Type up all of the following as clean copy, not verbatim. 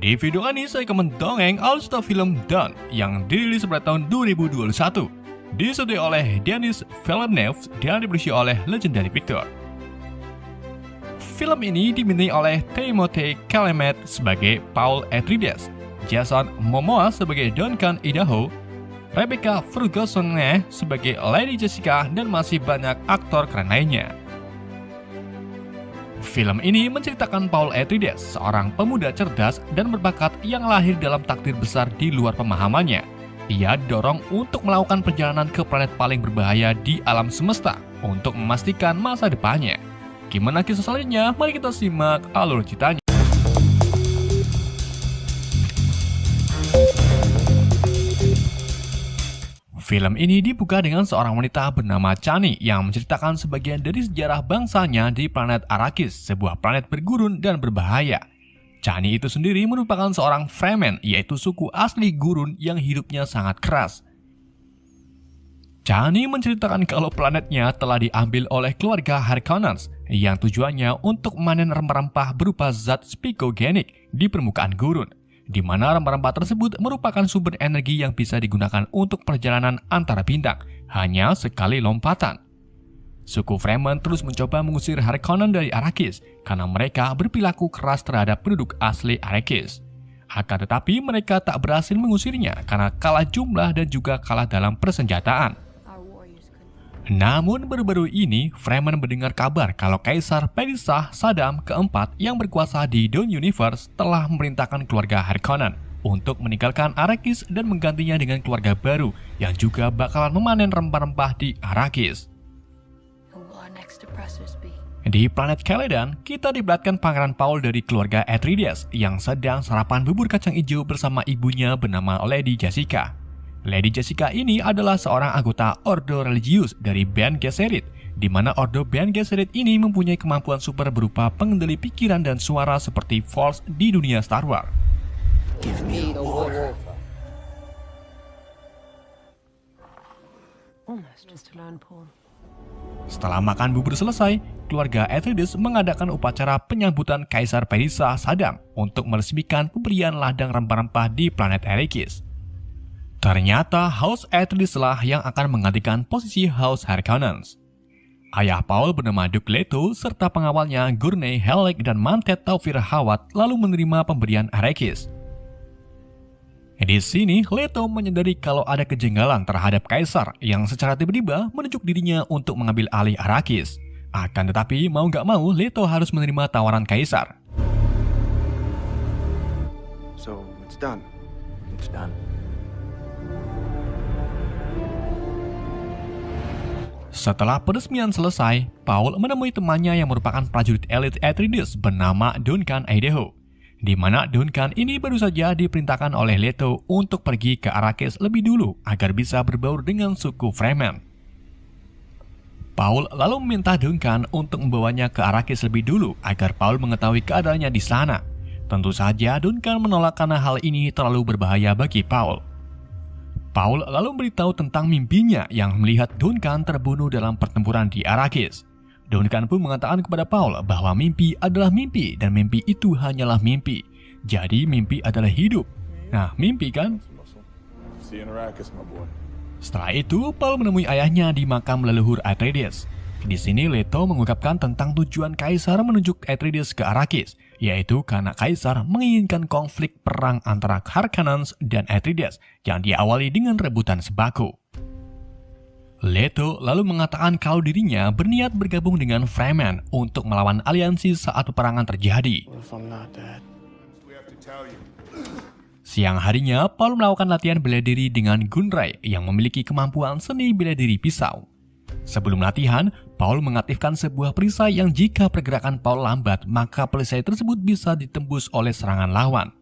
Di video ini saya akan mendongeng alur film Dune yang dirilis pada tahun 2021. Disutradarai oleh Denis Villeneuve dan diproduksi oleh Legendary Pictures. Film ini dibintangi oleh Timothée Chalamet sebagai Paul Atreides, Jason Momoa sebagai Duncan Idaho, Rebecca Ferguson sebagai Lady Jessica, dan masih banyak aktor keren lainnya. Film ini menceritakan Paul Atreides, seorang pemuda cerdas dan berbakat yang lahir dalam takdir besar di luar pemahamannya. Ia didorong untuk melakukan perjalanan ke planet paling berbahaya di alam semesta untuk memastikan masa depannya. Gimana kisah selanjutnya? Mari kita simak alur ceritanya. Film ini dibuka dengan seorang wanita bernama Chani yang menceritakan sebagian dari sejarah bangsanya di planet Arrakis, sebuah planet bergurun dan berbahaya. Chani itu sendiri merupakan seorang Fremen, yaitu suku asli gurun yang hidupnya sangat keras. Chani menceritakan kalau planetnya telah diambil oleh keluarga Harkonnens yang tujuannya untuk memanen rempah-rempah berupa zat spikogenik di permukaan gurun, di mana rempah-rempah tersebut merupakan sumber energi yang bisa digunakan untuk perjalanan antara bintang, hanya sekali lompatan. Suku Fremen terus mencoba mengusir Harkonnen dari Arrakis karena mereka berperilaku keras terhadap penduduk asli Arrakis. Akan tetapi mereka tak berhasil mengusirnya karena kalah jumlah dan juga kalah dalam persenjataan. Namun baru-baru ini Fremen mendengar kabar kalau Kaisar Perisah Saddam keempat yang berkuasa di Dune Universe telah memerintahkan keluarga Harkonnen untuk meninggalkan Arrakis dan menggantinya dengan keluarga baru yang juga bakalan memanen rempah-rempah di Arrakis. Di planet Caladan, kita diperlihatkan Pangeran Paul dari keluarga Atreides yang sedang sarapan bubur kacang hijau bersama ibunya bernama Lady Jessica. Lady Jessica ini adalah seorang anggota Ordo Religius dari Bene Gesserit, di mana Ordo Bene Gesserit ini mempunyai kemampuan super berupa pengendali pikiran dan suara seperti Force di dunia Star Wars. Setelah makan bubur selesai, keluarga Atreides mengadakan upacara penyambutan Kaisar Perisah Saddam untuk meresmikan pemberian ladang rempah-rempah di planet Arrakis. Ternyata House Atreides lah yang akan menggantikan posisi House Harkonnens. Ayah Paul bernama Duke Leto serta pengawalnya Gurney Halleck dan Mantet Taufir Hawat lalu menerima pemberian Arrakis. Di sini Leto menyadari kalau ada kejanggalan terhadap Kaisar yang secara tiba-tiba menunjuk dirinya untuk mengambil alih Arrakis. Akan tetapi mau gak mau Leto harus menerima tawaran Kaisar. So it's done. It's done. Setelah peresmian selesai, Paul menemui temannya yang merupakan prajurit elit Atreides bernama Duncan Idaho, di mana Duncan ini baru saja diperintahkan oleh Leto untuk pergi ke Arrakis lebih dulu agar bisa berbaur dengan suku Fremen. Paul lalu meminta Duncan untuk membawanya ke Arrakis lebih dulu agar Paul mengetahui keadaannya di sana. Tentu saja Duncan menolak karena hal ini terlalu berbahaya bagi Paul. Paul lalu memberitahu tentang mimpinya yang melihat Duncan terbunuh dalam pertempuran di Arrakis. Duncan pun mengatakan kepada Paul bahwa mimpi adalah mimpi dan mimpi itu hanyalah mimpi. Jadi mimpi adalah hidup. Nah, mimpi kan? Setelah itu, Paul menemui ayahnya di makam leluhur Atreides. Di sini Leto mengungkapkan tentang tujuan Kaisar menunjuk Atreides ke Arrakis, yaitu karena Kaisar menginginkan konflik perang antara Harkonnens dan Atreides yang diawali dengan rebutan sembako. Leto lalu mengatakan kalau dirinya berniat bergabung dengan Fremen untuk melawan aliansi saat peperangan terjadi. Siang harinya, Paul melakukan latihan bela diri dengan Gunray yang memiliki kemampuan seni bela diri pisau. Sebelum latihan, Paul mengaktifkan sebuah perisai yang jika pergerakan Paul lambat, maka perisai tersebut bisa ditembus oleh serangan lawan.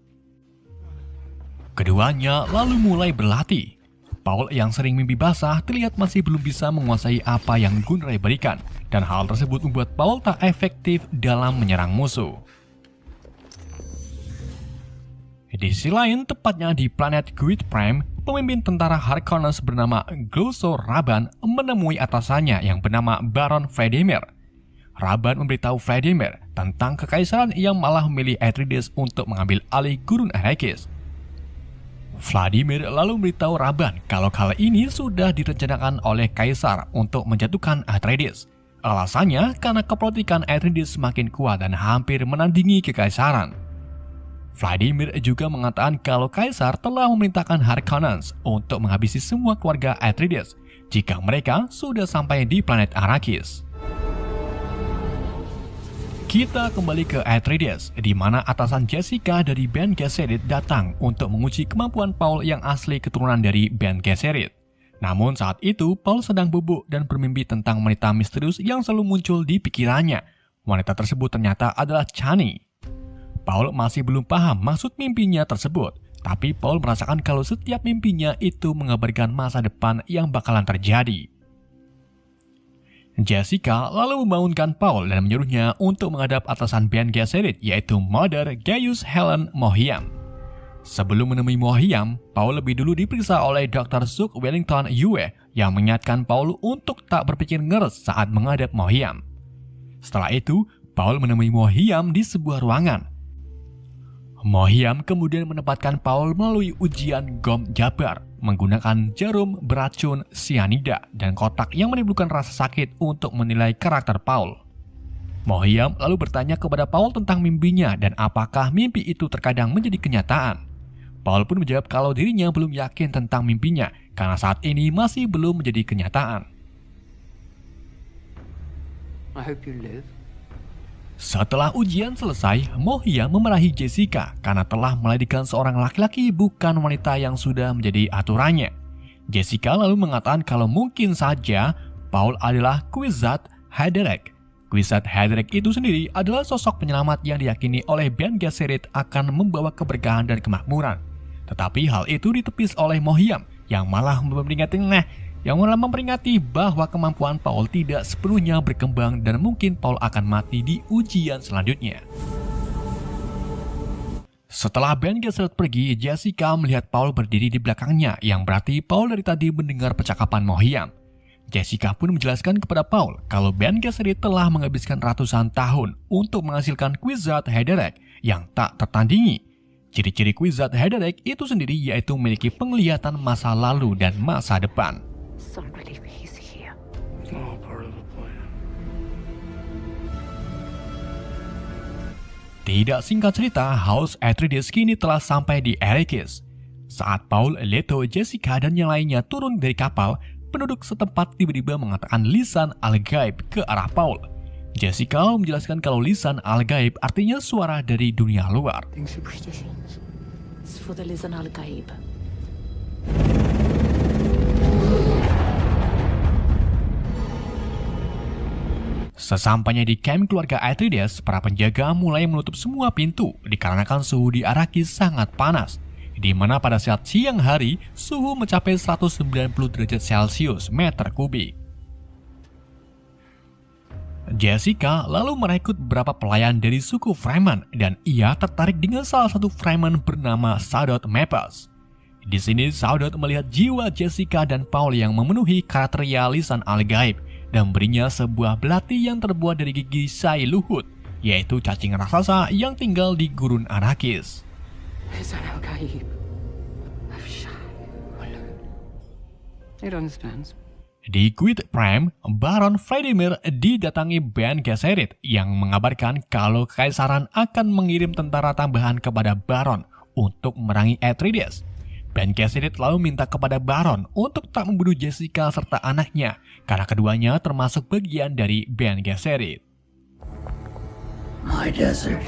Keduanya lalu mulai berlatih. Paul yang sering mimpi basah terlihat masih belum bisa menguasai apa yang Gunray berikan, dan hal tersebut membuat Paul tak efektif dalam menyerang musuh. Di sisi lain, tepatnya di planet Guild Prime, pemimpin tentara Harkonnens bernama Glosor Raban menemui atasannya yang bernama Baron Vladimir. Rabban memberitahu Vladimir tentang kekaisaran yang malah memilih Atreides untuk mengambil alih gurun Arrakis. Vladimir lalu memberitahu Rabban kalau hal ini sudah direncanakan oleh Kaisar untuk menjatuhkan Atreides. Alasannya karena kepolitikan Atreides semakin kuat dan hampir menandingi kekaisaran. Vladimir juga mengatakan kalau Kaisar telah memerintahkan Harkonnens untuk menghabisi semua keluarga Atreides jika mereka sudah sampai di planet Arrakis. Kita kembali ke Atreides, di mana atasan Jessica dari Bene Gesserit datang untuk menguji kemampuan Paul yang asli keturunan dari Bene Gesserit. Namun saat itu, Paul sedang bubuk dan bermimpi tentang wanita misterius yang selalu muncul di pikirannya. Wanita tersebut ternyata adalah Chani. Paul masih belum paham maksud mimpinya tersebut, tapi Paul merasakan kalau setiap mimpinya itu mengabarkan masa depan yang bakalan terjadi. Jessica lalu membangunkan Paul dan menyuruhnya untuk menghadap atasan Bene Gesserit, yaitu Mother Gaius Helen Mohiam. Sebelum menemui Mohiam, Paul lebih dulu diperiksa oleh Dr. Suk Wellington Yue yang mengingatkan Paul untuk tak berpikir ngeres saat menghadap Mohiam. Setelah itu, Paul menemui Mohiam di sebuah ruangan. Mohiam kemudian menempatkan Paul melalui ujian Gom Jabbar menggunakan jarum beracun sianida dan kotak yang menimbulkan rasa sakit untuk menilai karakter Paul. Mohiam lalu bertanya kepada Paul tentang mimpinya dan apakah mimpi itu terkadang menjadi kenyataan. Paul pun menjawab kalau dirinya belum yakin tentang mimpinya karena saat ini masih belum menjadi kenyataan. I hope you live. Setelah ujian selesai, Mohiam memarahi Jessica karena telah melahirkan seorang laki-laki bukan wanita yang sudah menjadi aturannya. Jessica lalu mengatakan kalau mungkin saja Paul adalah Kwisatz Haderach. Kwisatz Haderach itu sendiri adalah sosok penyelamat yang diyakini oleh Bene Gesserit akan membawa keberkahan dan kemakmuran. Tetapi hal itu ditepis oleh Mohiam yang malah memperingati bahwa kemampuan Paul tidak sepenuhnya berkembang dan mungkin Paul akan mati di ujian selanjutnya. Setelah Bene Gesserit pergi, Jessica melihat Paul berdiri di belakangnya, yang berarti Paul dari tadi mendengar percakapan Mohiam. Jessica pun menjelaskan kepada Paul kalau Bene Gesserit telah menghabiskan ratusan tahun untuk menghasilkan Kwisatz Haderach yang tak tertandingi. Ciri-ciri Kwisatz Haderach itu sendiri yaitu memiliki penglihatan masa lalu dan masa depan. Some relief he's here. It's all part of the plan. Tidak singkat cerita, House Atreides kini telah sampai di Arrakis. Saat Paul, Leto, Jessica, dan yang lainnya turun dari kapal, penduduk setempat tiba-tiba mengatakan lisan al-gaib ke arah Paul. Jessica menjelaskan kalau lisan al-gaib artinya suara dari dunia luar. Think superstitions. It's for the Lisan al-Gaib. Sesampainya di camp keluarga Atreides, para penjaga mulai menutup semua pintu dikarenakan suhu di Arrakis sangat panas, di mana pada saat siang hari suhu mencapai 190 derajat Celcius meter kubik. Jessica lalu merekrut beberapa pelayan dari suku Fremen dan ia tertarik dengan salah satu Fremen bernama Sadoth Mapes. Di sini Sadoth melihat jiwa Jessica dan Paul yang memenuhi kriteria lisan al-gaib dan berinya sebuah belati yang terbuat dari gigi Shai Luhut, yaitu cacing raksasa yang tinggal di gurun Arrakis. Lisan al-Gaib. Of Shai Hulud. It understands. Di Great Prime, Baron Vladimir didatangi Bene Gesserit yang mengabarkan kalau Kekaisaran akan mengirim tentara tambahan kepada Baron untuk memerangi Atreides. Bene Gesserit lalu minta kepada Baron untuk tak membunuh Jessica serta anaknya karena keduanya termasuk bagian dari Bene Gesserit. My desert.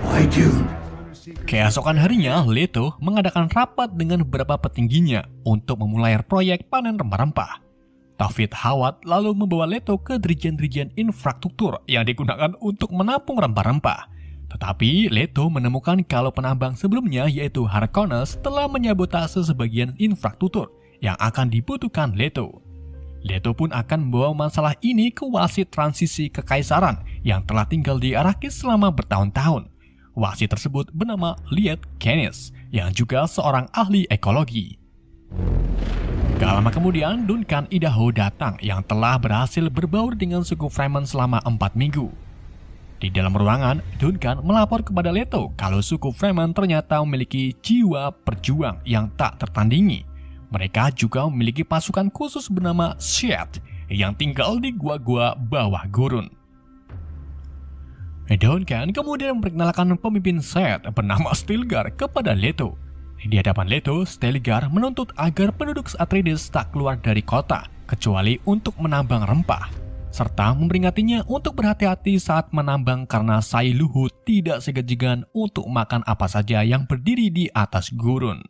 My dune. Keesokan harinya, Leto mengadakan rapat dengan beberapa petingginya untuk memulai proyek panen rempah-rempah. David Hawat lalu membawa Leto ke dirijen-dirijen infrastruktur yang digunakan untuk menampung rempah-rempah. Tetapi Leto menemukan kalau penambang sebelumnya yaitu Harkonnens telah menyabotase sebagian infrastruktur yang akan dibutuhkan Leto. Leto pun akan membawa masalah ini ke wasit transisi kekaisaran yang telah tinggal di Arrakis selama bertahun-tahun. Wasit tersebut bernama Liet Kynes yang juga seorang ahli ekologi. Gak lama kemudian, Duncan Idaho datang yang telah berhasil berbaur dengan suku Fremen selama 4 minggu. Di dalam ruangan, Duncan melapor kepada Leto kalau suku Fremen ternyata memiliki jiwa perjuang yang tak tertandingi. Mereka juga memiliki pasukan khusus bernama Shed yang tinggal di gua-gua bawah gurun. Duncan kemudian memperkenalkan pemimpin Shed bernama Stilgar kepada Leto. Di hadapan Leto, Stilgar menuntut agar penduduk Atreides tak keluar dari kota, kecuali untuk menambang rempah, serta memperingatinya untuk berhati-hati saat menambang karena Sai Luhut tidak segan-segan untuk makan apa saja yang berdiri di atas gurun.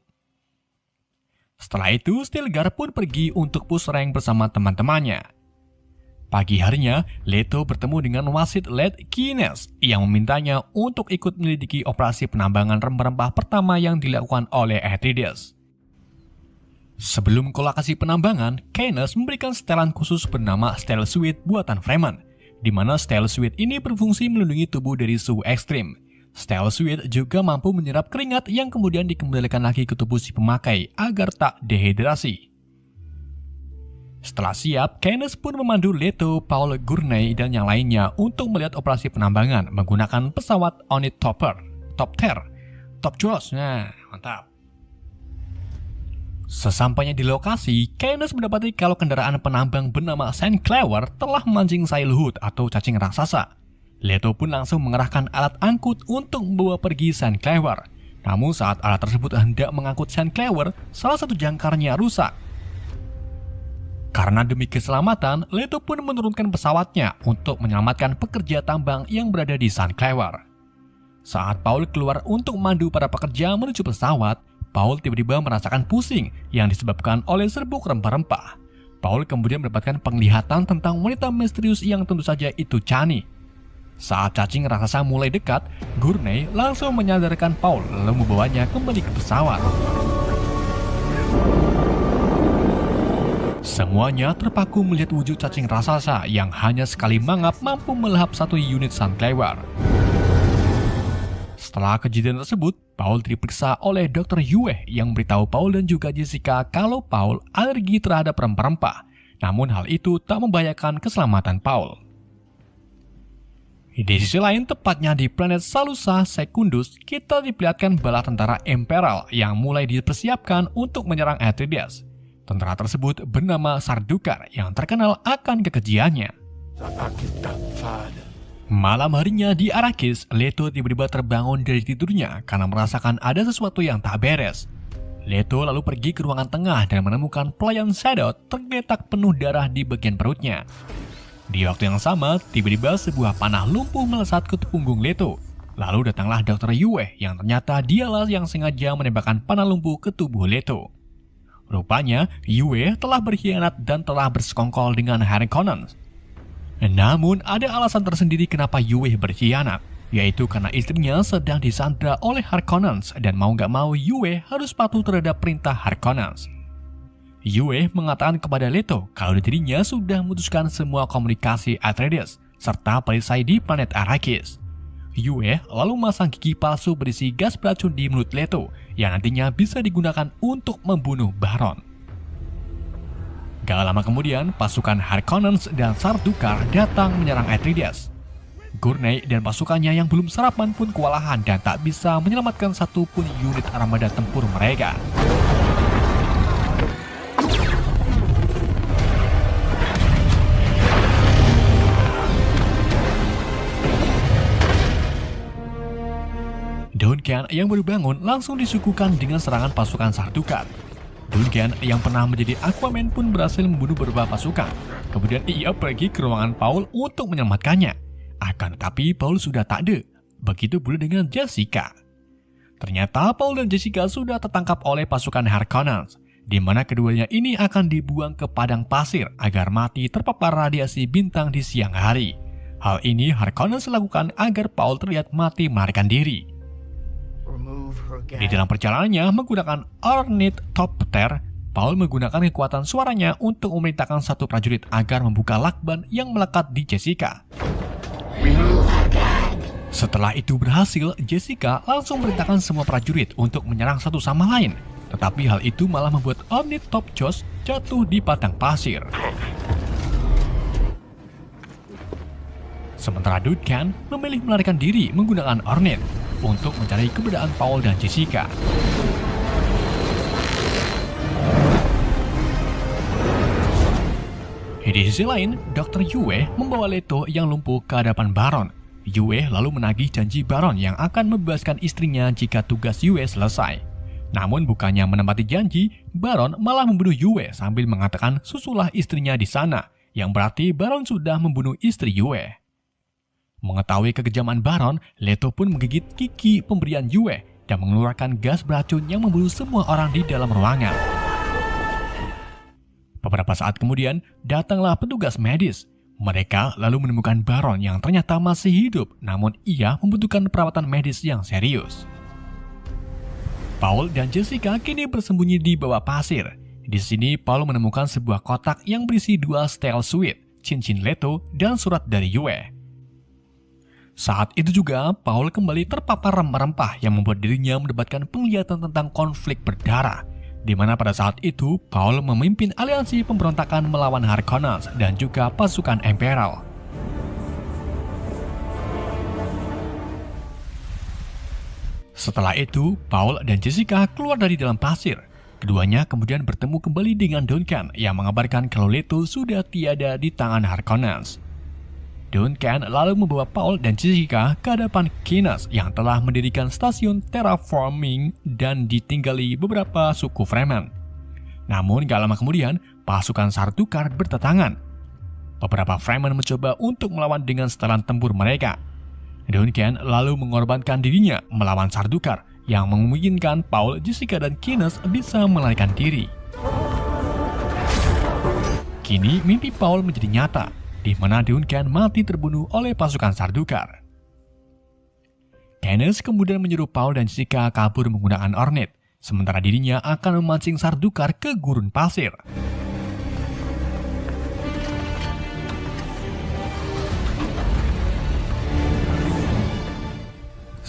Setelah itu, Stilgar pun pergi untuk push rank bersama teman-temannya. Pagi harinya, Leto bertemu dengan wasit Led Kines yang memintanya untuk ikut menyelidiki operasi penambangan rempah-rempah pertama yang dilakukan oleh Atreides. Sebelum ke lokasi penambangan, Kines memberikan setelan khusus bernama Steel Suit buatan Fremen, di mana Steel Suit ini berfungsi melindungi tubuh dari suhu ekstrim. Steel Suit juga mampu menyerap keringat yang kemudian dikembalikan lagi ke tubuh si pemakai agar tak dehidrasi. Setelah siap, Kines pun memandu Leto, Paul, Gurney, dan yang lainnya untuk melihat operasi penambangan menggunakan pesawat Ornithopter. Top Jaws, nah mantap. Sesampainya di lokasi, Kines mendapati kalau kendaraan penambang bernama Sandclaver telah memancing Sai Luhut atau cacing raksasa. Leto pun langsung mengerahkan alat angkut untuk membawa pergi Sandclaver. Namun saat alat tersebut hendak mengangkut Sandclaver, salah satu jangkarnya rusak. Karena demi keselamatan, Leto pun menurunkan pesawatnya untuk menyelamatkan pekerja tambang yang berada di Sandclaver. Saat Paul keluar untuk memandu para pekerja menuju pesawat, Paul tiba-tiba merasakan pusing yang disebabkan oleh serbuk rempah-rempah. Paul kemudian mendapatkan penglihatan tentang wanita misterius yang tentu saja itu Chani. Saat cacing raksasa mulai dekat, Gurney langsung menyadarkan Paul lalu membawanya kembali ke pesawat. Semuanya terpaku melihat wujud cacing raksasa yang hanya sekali mangap mampu melahap satu unit Sandclaver. Setelah kejadian tersebut, Paul diperiksa oleh Dr. Yue yang memberitahu Paul dan juga Jessica kalau Paul alergi terhadap rempah-rempah. Namun hal itu tak membahayakan keselamatan Paul. Di sisi lain, tepatnya di planet Salusa Secundus, kita diperlihatkan bala tentara Imperial yang mulai dipersiapkan untuk menyerang Atreides. Tentara tersebut bernama Sardukar yang terkenal akan kekejiannya. Malam harinya di Arrakis, Leto tiba-tiba terbangun dari tidurnya karena merasakan ada sesuatu yang tak beres. Leto lalu pergi ke ruangan tengah dan menemukan pelayan Sedot tergeletak penuh darah di bagian perutnya. Di waktu yang sama, tiba-tiba sebuah panah lumpuh melesat ke punggung Leto. Lalu datanglah Dr. Yue yang ternyata dialah yang sengaja menembakkan panah lumpuh ke tubuh Leto. Rupanya, Yue telah berkhianat dan telah bersekongkol dengan Harkonnen. Namun, ada alasan tersendiri kenapa Yue berkhianat, yaitu karena istrinya sedang disandra oleh Harkonnen dan mau gak mau Yue harus patuh terhadap perintah Harkonnen. Yue mengatakan kepada Leto kalau dirinya sudah memutuskan semua komunikasi Atreides serta perisai di planet Arrakis. Yue lalu memasang gigi palsu berisi gas beracun di mulut Leto yang nantinya bisa digunakan untuk membunuh Baron. Gak lama kemudian, pasukan Harkonnen dan Sardukar datang menyerang Atreides. Gurney dan pasukannya yang belum sarapan pun kewalahan dan tak bisa menyelamatkan satupun unit armada tempur mereka. Duncan yang baru bangun langsung disuguhkan dengan serangan pasukan Sardukar. Duncan yang pernah menjadi Aquaman pun berhasil membunuh beberapa pasukan. Kemudian ia pergi ke ruangan Paul untuk menyelamatkannya. Akan tetapi Paul sudah tak ada. Begitu pula dengan Jessica. Ternyata Paul dan Jessica sudah tertangkap oleh pasukan Harkonnen, di mana keduanya ini akan dibuang ke padang pasir agar mati terpapar radiasi bintang di siang hari. Hal ini Harkonnen lakukan agar Paul terlihat mati melarikan diri. Di dalam perjalanannya menggunakan Ornithopter, Paul menggunakan kekuatan suaranya untuk memerintahkan satu prajurit agar membuka lakban yang melekat di Jessica. Setelah itu berhasil, Jessica langsung memerintahkan semua prajurit untuk menyerang satu sama lain. Tetapi hal itu malah membuat Ornit Top Josh jatuh di padang pasir. Sementara Duncan memilih melarikan diri menggunakan Ornit untuk mencari keberadaan Paul dan Jessica. Di sisi lain, Dr. Yue membawa Leto yang lumpuh ke hadapan Baron. Yue lalu menagih janji Baron yang akan membebaskan istrinya jika tugas Yue selesai. Namun bukannya menepati janji, Baron malah membunuh Yue sambil mengatakan susulah istrinya di sana, yang berarti Baron sudah membunuh istri Yue. Mengetahui kekejaman Baron, Leto pun menggigit gigi pemberian Yue dan mengeluarkan gas beracun yang membunuh semua orang di dalam ruangan. Beberapa saat kemudian, datanglah petugas medis. Mereka lalu menemukan Baron yang ternyata masih hidup, namun ia membutuhkan perawatan medis yang serius. Paul dan Jessica kini bersembunyi di bawah pasir. Di sini, Paul menemukan sebuah kotak yang berisi 2 steel suit, cincin Leto, dan surat dari Yue. Saat itu juga, Paul kembali terpapar rempah-rempah yang membuat dirinya mendapatkan penglihatan tentang konflik berdarah, di mana pada saat itu Paul memimpin aliansi pemberontakan melawan Harkonnens dan juga pasukan Imperial. Setelah itu, Paul dan Jessica keluar dari dalam pasir. Keduanya kemudian bertemu kembali dengan Duncan yang mengabarkan kalau Leto sudah tiada di tangan Harkonnens. Duncan lalu membawa Paul dan Jessica ke hadapan Kines yang telah mendirikan stasiun terraforming dan ditinggali beberapa suku Fremen. Namun gak lama kemudian, pasukan Sardaukar berdatangan. Beberapa Fremen mencoba untuk melawan dengan setelan tempur mereka. Duncan lalu mengorbankan dirinya melawan Sardaukar yang memungkinkan Paul, Jessica, dan Kines bisa melarikan diri. Kini mimpi Paul menjadi nyata, di mana Duncan mati terbunuh oleh pasukan Sardaukar. Kines kemudian menyuruh Paul dan Jessica kabur menggunakan Ornit, sementara dirinya akan memancing Sardaukar ke gurun pasir.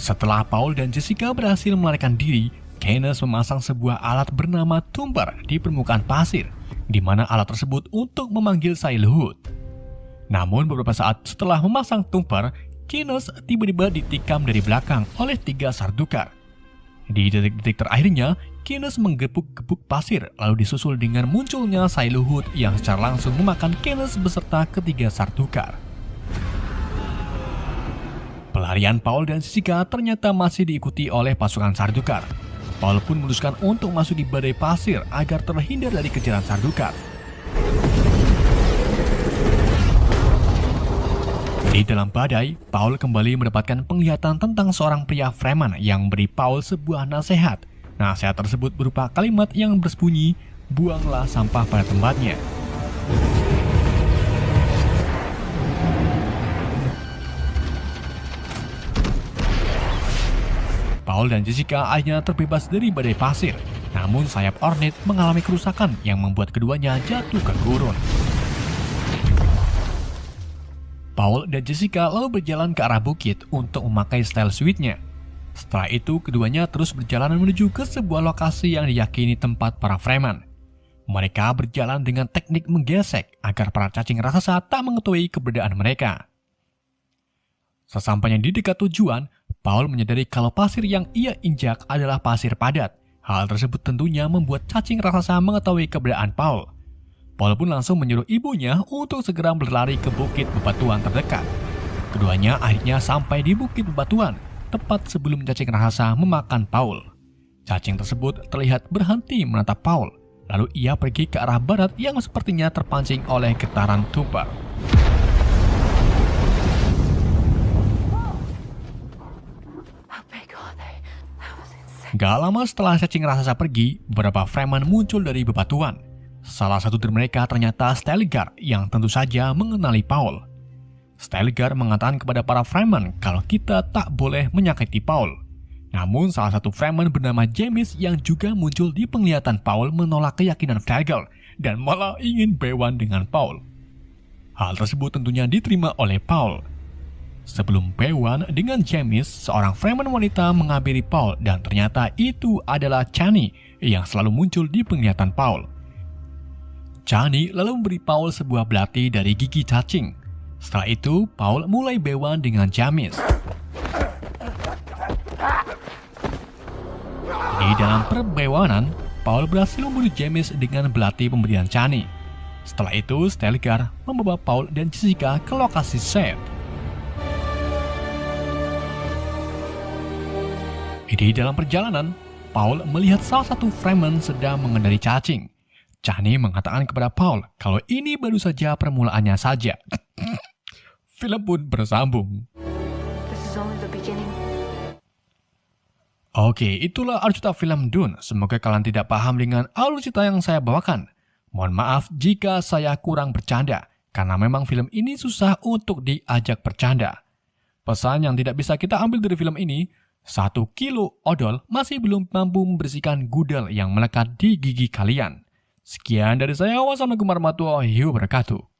Setelah Paul dan Jessica berhasil melarikan diri, Kines memasang sebuah alat bernama Tumper di permukaan pasir, di mana alat tersebut untuk memanggil Shai-Hulud. Namun beberapa saat setelah memasang Tumper, Kines tiba-tiba ditikam dari belakang oleh 3 Sardaukar. Di detik-detik terakhirnya, Kines menggebuk-gebuk pasir lalu disusul dengan munculnya Shai-Hulud yang secara langsung memakan Kines beserta ketiga Sardaukar. Pelarian Paul dan Jessica ternyata masih diikuti oleh pasukan Sardaukar. Paul pun memutuskan untuk masuk di badai pasir agar terhindar dari kejaran Sardaukar. Di dalam badai, Paul kembali mendapatkan penglihatan tentang seorang pria Fremen yang beri Paul sebuah nasihat. Nasihat tersebut berupa kalimat yang bersembunyi, buanglah sampah pada tempatnya. Paul dan Jessica akhirnya terbebas dari badai pasir, namun sayap Ornit mengalami kerusakan yang membuat keduanya jatuh ke gurun. Paul dan Jessica lalu berjalan ke arah bukit untuk memakai steel suite-nya. Setelah itu, keduanya terus berjalan menuju ke sebuah lokasi yang diyakini tempat para Fremen. Mereka berjalan dengan teknik menggesek agar para cacing raksasa tak mengetahui keberadaan mereka. Sesampainya di dekat tujuan, Paul menyadari kalau pasir yang ia injak adalah pasir padat. Hal tersebut tentunya membuat cacing raksasa mengetahui keberadaan Paul. Paul pun langsung menyuruh ibunya untuk segera berlari ke bukit bebatuan terdekat. Keduanya akhirnya sampai di bukit bebatuan, tepat sebelum cacing raksasa memakan Paul. Cacing tersebut terlihat berhenti menatap Paul, lalu ia pergi ke arah barat yang sepertinya terpancing oleh getaran Tumper. Gak lama setelah cacing raksasa pergi, beberapa Fremen muncul dari bebatuan. Salah satu dari mereka ternyata Stelgar yang tentu saja mengenali Paul. Stelgar mengatakan kepada para Fremen kalau kita tak boleh menyakiti Paul. Namun salah satu Fremen bernama James yang juga muncul di penglihatan Paul menolak keyakinan Stelgar dan malah ingin bewan dengan Paul. Hal tersebut tentunya diterima oleh Paul. Sebelum Bewan dengan James, seorang Fremen wanita menghampiri Paul dan ternyata itu adalah Chani yang selalu muncul di penglihatan Paul. Chani lalu memberi Paul sebuah belati dari gigi cacing. Setelah itu, Paul mulai Bewan dengan James. Di dalam perbewanan, Paul berhasil membunuh James dengan belati pemberian Chani. Setelah itu, Stelgar membawa Paul dan Jessica ke lokasi set. Di dalam perjalanan, Paul melihat salah satu Fremen sedang mengendari cacing. Chani mengatakan kepada Paul kalau ini baru saja permulaannya saja. Film pun bersambung. This is only the beginning. Oke, itulah alur cerita film Dune. Semoga kalian tidak paham dengan alur cerita yang saya bawakan. Mohon maaf jika saya kurang bercanda, karena memang film ini susah untuk diajak bercanda. Pesan yang tidak bisa kita ambil dari film ini, 1 kilo odol masih belum mampu membersihkan gudel yang melekat di gigi kalian. Sekian dari saya, wassalamualaikum warahmatullahi wabarakatuh.